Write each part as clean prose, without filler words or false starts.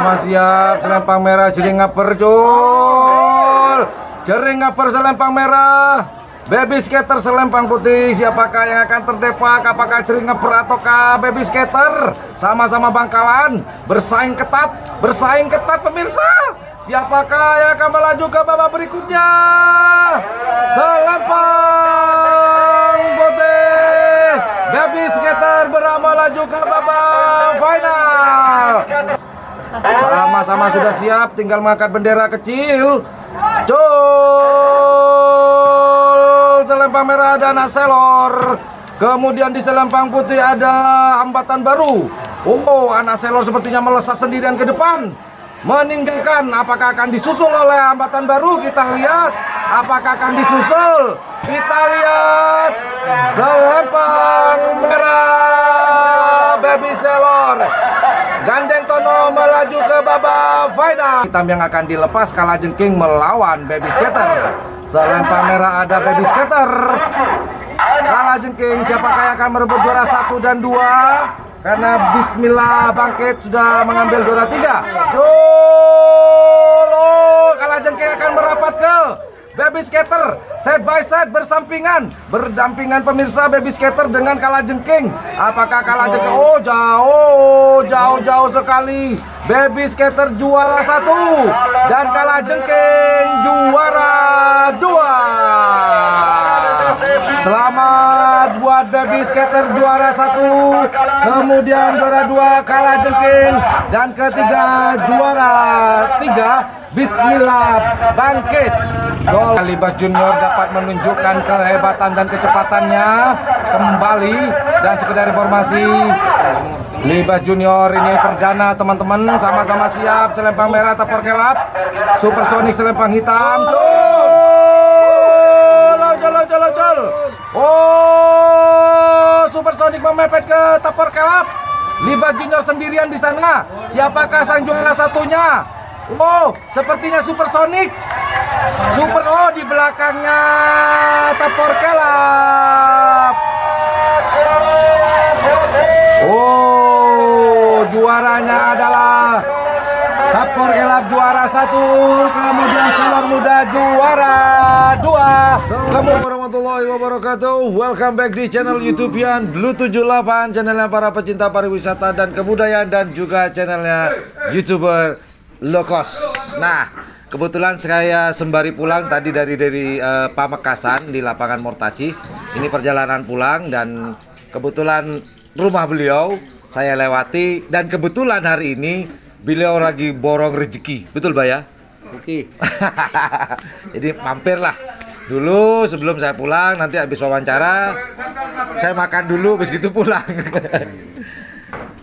Siap, selempang merah, jering ngaper, Jul. Jering ngaper, selempang merah. Baby skater selempang putih, siapakah yang akan terdepak? Apakah jering ngaper ataukah baby skater? Sama-sama bangkalan, bersaing ketat pemirsa. Siapakah yang akan melaju ke babak berikutnya? Selempang putih, baby skater berhasil melaju ke babak final. Sama-sama sudah siap, tinggal mengangkat bendera kecil. Selempang merah ada anak selor. Kemudian di selempang putih ada hambatan baru. Oh, anak selor sepertinya melesat sendirian ke depan, meninggalkan. Apakah akan disusul oleh hambatan baru? Kita lihat. Apakah akan disusul? Kita lihat. Selempang merah baby selor Gandeng Tono melaju ke babak final. Hitam yang akan dilepas Kalajengking melawan baby skater. Selempang merah ada baby skater. Kalajengking, siapakah yang akan merebut juara 1 dan 2? Karena Bismillah Bangkit sudah mengambil juara 3. Kalajengking akan merapat ke baby skater, side by side berdampingan pemirsa. Baby skater dengan Kalajengking. Apakah Kalajengking? Oh, jauh sekali. Baby skater juara 1 dan Kalajengking juara 2. Selamat buat baby skater juara 1, kemudian juara 2 Kalajengking, dan ketiga juara 3 Bismillah Bangkit. Libas Junior dapat menunjukkan kehebatan dan kecepatannya kembali. Dan sekedar informasi, Libas Junior ini perdana teman-teman. Sama-sama siap, selempang merah tapor kelap, Supersonic selempang hitam. Jol. Oh, Supersonic memepet ke tapor kelap. Libas Junior sendirian di sana. Siapakah sang juara satunya? Oh, sepertinya Supersonic. Oh, di belakangnya tapor kelap. Oh, juaranya adalah tapor kelap juara 1, kemudian selor muda juara 2. Assalamualaikum warahmatullahi wabarakatuh. Welcome back di channel YouTubean Blue78, channelnya para pecinta pariwisata dan kebudayaan, dan juga channelnya YouTuber low cost. Nah, kebetulan saya sembari pulang tadi dari Pamekasan di lapangan Mortaci. Ini perjalanan pulang dan kebetulan rumah beliau saya lewati, dan kebetulan hari ini beliau lagi borong rezeki. Betul, Mbak ya? Oke. Jadi mampirlah dulu sebelum saya pulang. Nanti habis wawancara saya makan dulu, habis gitu pulang.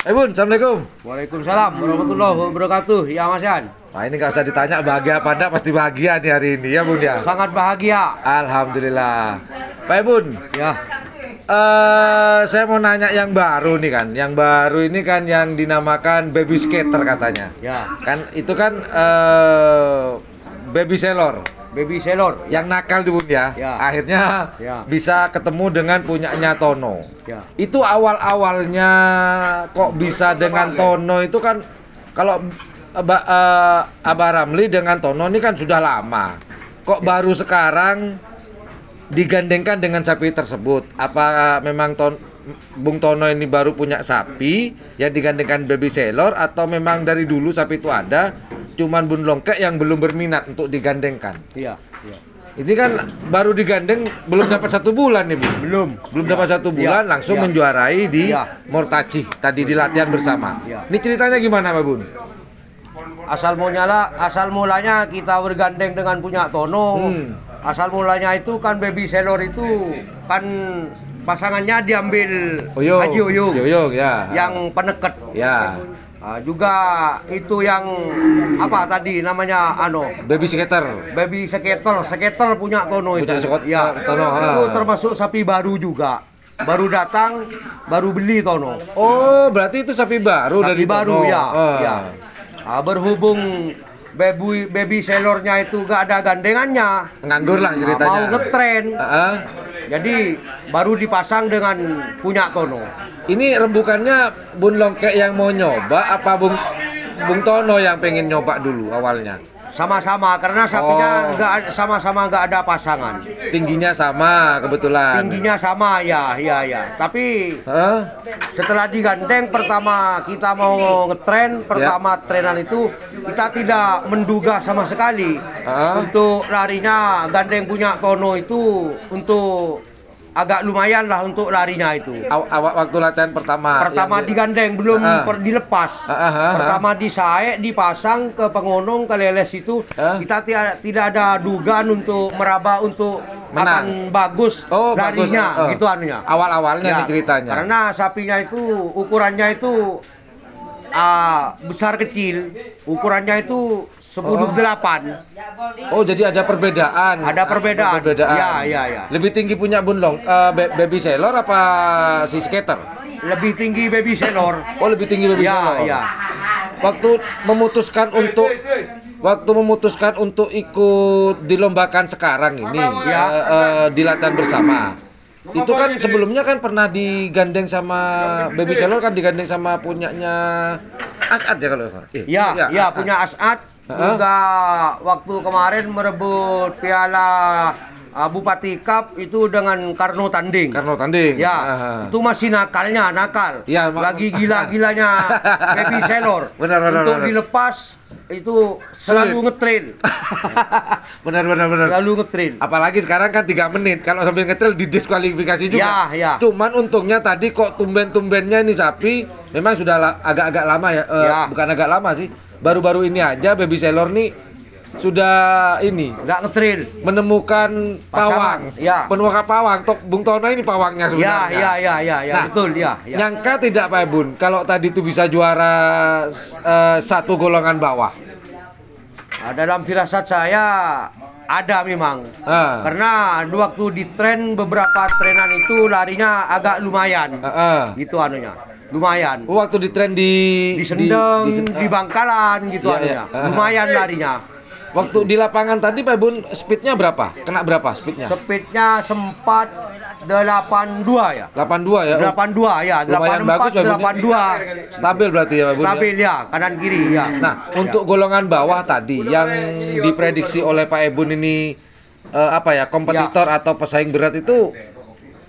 Bun, assalamualaikum. Waalaikumsalam warahmatullahi wabarakatuh. Ya, Mas Yan. Nah, ini nggak usah ditanya bahagia apa enggak, pasti bahagia nih hari ini ya, Bun ya. Sangat bahagia. Alhamdulillah. Pak Bun. Ya. Saya mau nanya yang baru nih kan. Yang baru ini kan yang dinamakan baby skater katanya. Ya. Kan itu kan baby selor. Baby selor yang nakal tuh, Bun ya. Ya. Akhirnya ya. bisa ketemu dengan punyanya Tono. Ya. Itu awal-awalnya kok bisa dengan Tono itu kan, kalau Abah Ramli dengan Tono ini kan sudah lama. Kok baru sekarang digandengkan dengan sapi tersebut? Apa memang Bung Tono ini baru punya sapi yang digandengkan baby selor, atau memang dari dulu sapi itu ada, cuman Bun Longkek yang belum berminat untuk digandengkan? Iya. Ini kan baru digandeng belum dapat 1 bulan nih, Bun. Belum dapat 1 bulan langsung menjuarai di Mortaci tadi di latihan bersama. Ini ceritanya gimana, Pak Bun? Asal mulanya kita bergandeng dengan punya Tono. Asal mulanya itu kan baby selor itu kan pasangannya diambil Haji Uyung ya. Yang peneket. Ya. Juga itu yang apa tadi namanya baby skater. Baby skater punya Tono itu. Ya, Tono. Itu termasuk sapi baru juga. Baru datang, baru beli Tono. Oh, berarti itu sapi baru dari baru Tono. Ya. Berhubung baby selornya itu gak ada gandengannya, nganggur lah ceritanya. Mau ngetren. Jadi baru dipasang dengan punya Tono. Ini rembukannya Bun Longkek yang mau nyoba apa Bung Tono yang pengen nyoba dulu awalnya? Sama-sama, karena sapinya sama-sama nggak ada pasangan. Tingginya sama kebetulan. Tingginya sama, ya. Tapi setelah digandeng pertama kita mau ngetren, trenan itu kita tidak menduga sama sekali untuk larinya. Gandeng punya Tono itu untuk agak lumayan lah untuk larinya itu. Waktu latihan pertama digandeng belum dilepas. Pertama disaek, dipasang ke pengonong, ke leles itu kita tidak ada dugaan untuk meraba untuk akan bagus larinya gitu anunya. Awal-awalnya nih ceritanya. Karena sapinya itu ukurannya itu besar kecil, ukurannya itu 10-8. Oh, jadi ada perbedaan. Ada perbedaan. Ya. Lebih tinggi punya Bunlong, baby sailor apa si skater? Lebih tinggi baby sailor. Oh, lebih tinggi baby sailor. Ya. Waktu memutuskan untuk ikut dilombakan sekarang ini, di latihan bersama. Itu kan sebelumnya kan pernah digandeng sama baby sailor, kan digandeng sama punyanya As'ad ya kalau ya punya As'ad. Juga waktu kemarin merebut piala Bupati Cup itu dengan Karno Tanding. Ya, itu masih nakal. Ya, lagi gila-gilanya baby sailor. Benar. Untuk dilepas itu selalu ngetrail. Benar. Selalu ngetrail. Apalagi sekarang kan 3 menit. Kalau sambil ngetrail didiskualifikasi juga. Ya. Cuman untungnya tadi kok tumben-tumbennya ini sapi memang sudah agak-agak lama ya. Bukan agak lama sih. Baru-baru ini aja baby sailor nih sudah nggak ngetrail, menemukan pawang. Penemukan pawang. Bung Tono ini pawangnya sebenarnya. Nah, betul ya. Nyangka tidak Pak Bun kalau tadi itu bisa juara satu golongan bawah? Dalam firasat saya ada memang. Karena waktu di tren beberapa trenan itu larinya agak lumayan. Gitu anunya. Lumayan. Waktu di tren di Sendeng, di Bangkalan gitu anunya. Lumayan larinya. Waktu di lapangan tadi Pak Bun speednya berapa? Kena berapa speednya? Speednya sempat 82 ya. 82 ya. 82 ya. Lumayan 84, bagus 82. Stabil berarti ya Pak Bun. Stabil ya, kanan kiri ya. Nah, untuk golongan bawah tadi yang diprediksi oleh Pak Ebun ini kompetitor atau pesaing berat itu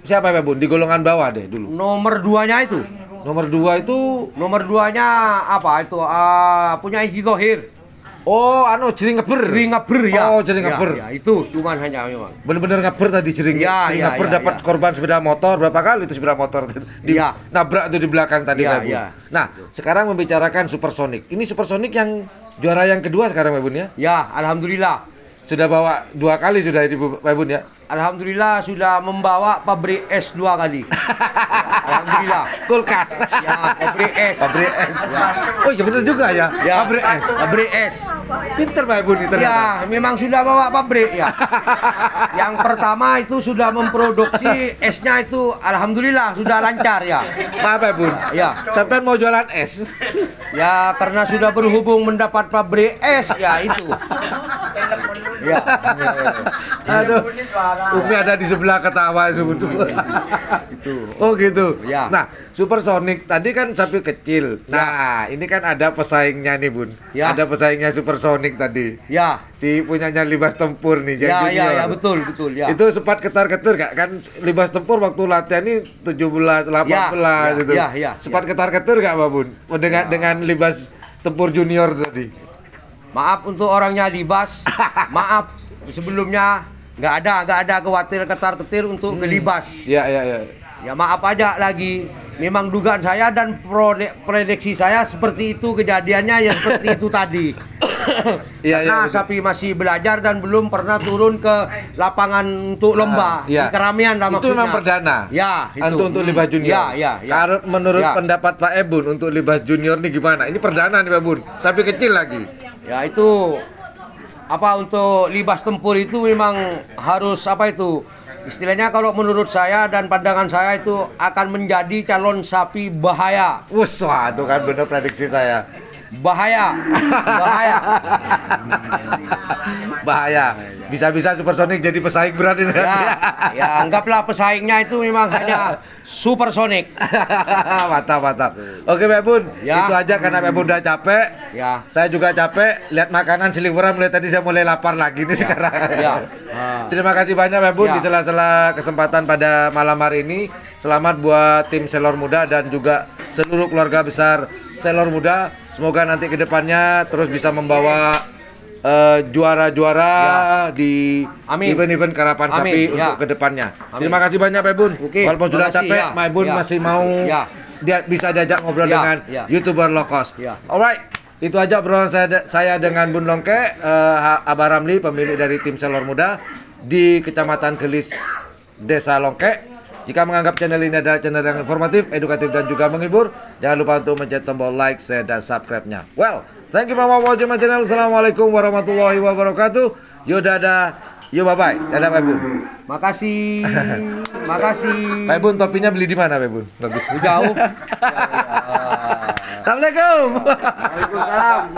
siapa Pak Bun? Di golongan bawah deh dulu. Nomor 2-nya itu. Nomor 2 itu? Nomor 2-nya apa itu? Punya Iji Zohir. Oh, jering ngeber ya. Oh, jering ngeber. Ya, itu cuman hanya memang. Bener-bener ngeber tadi jering ngeber dapat korban sepeda motor berapa kali itu sepeda motor nabrak tuh di belakang tadi Pak Bun. Nah, sekarang membicarakan Supersonic. Ini Supersonic yang juara yang kedua sekarang Pak Bun ya? Ya, alhamdulillah. Sudah bawa 2 kali sudah ini Pak Bun ya? Alhamdulillah sudah membawa pabrik es 2 kali. Alhamdulillah. Kulkas. Ya, pabrik es. Ya. Oh iya benar juga ya. Pabrik es. Pinter Pak Bun itu. Ya, memang sudah bawa pabrik ya. Yang pertama itu sudah memproduksi esnya itu alhamdulillah sudah lancar ya. Pak Bun. Ya. Sampai mau jualan es. Ya, karena sudah berhubung mendapat pabrik es ya itu. Ya. Aduh. Umi ada di sebelah ketawa sebetulnya. Oh gitu. Ya. Nah, Supersonic tadi kan sapi kecil. Nah, ini kan ada pesaingnya nih Bun. Ya. Ada pesaingnya Supersonic tadi. Ya. Si punyanya Libas Tempur nih. Ya, betul ya. Itu sempat ketar-ketir gak? Kan Libas Tempur waktu latihan ini 17, 18 gitu. Ya. Sempat ketar-ketir gak Pak Bun? Dengan Libas Tempur Junior tadi. Maaf untuk orangnya Libas. Maaf sebelumnya nggak ada khawatir ketar-ketir untuk Libas. Ya. Ya maaf aja lagi. Memang dugaan saya dan prediksi saya seperti itu kejadiannya ya seperti itu tadi. Karena sapi masih belajar dan belum pernah turun ke lapangan untuk lomba. Keramaian lah maksudnya. Itu memang perdana. Ya, itu. Untuk Libas Junior. Ya. Kalau menurut pendapat Pak Ebun untuk Libas Junior nih gimana? Ini perdana nih Pak Bun. Sapi kecil lagi. Ya itu untuk Libas Tempur itu memang harus istilahnya kalau menurut saya dan pandangan saya itu akan menjadi calon sapi bahaya. Wah, itu kan benar prediksi saya. Bahaya. Bahaya. Bisa-bisa Supersonic jadi pesaing berat ini. Ya, anggaplah pesaingnya itu memang hanya Supersonic. Mantap. Oke, Pak Bun. Ya. Itu aja karena Pak Bun udah capek. Ya. Saya juga capek lihat makanan seliweran mulai tadi saya mulai lapar lagi nih sekarang. Ya. Terima kasih banyak Pak Bun Ya. di sela-sela kesempatan pada malam hari ini. Selamat buat tim Selor Muda dan juga seluruh keluarga besar Selor Muda. Semoga nanti ke depannya terus bisa membawa juara-juara di event-event karapan sapi untuk kedepannya. Terima kasih banyak Pak Bun. Walaupun sudah capek, Pak Bun masih mau dia bisa diajak ngobrol dengan YouTuber low cost. Alright, itu aja obrolan saya dengan Bun Longke, Abah Ramli, pemilik dari tim Selor Muda di Kecamatan Gelis, Desa Longke. Jika menganggap channel ini adalah channel yang informatif, edukatif, dan juga menghibur, jangan lupa untuk mencet tombol like, share, dan subscribe-nya. Well, thank you for watching my channel. Assalamualaikum warahmatullahi wabarakatuh. Yo dadah, yo bye-bye. Dadah Pak Bun. Makasih. Pak Bun, topinya beli di mana Pak Bun? Bagus. Jauh. Assalamualaikum. Waalaikumsalam.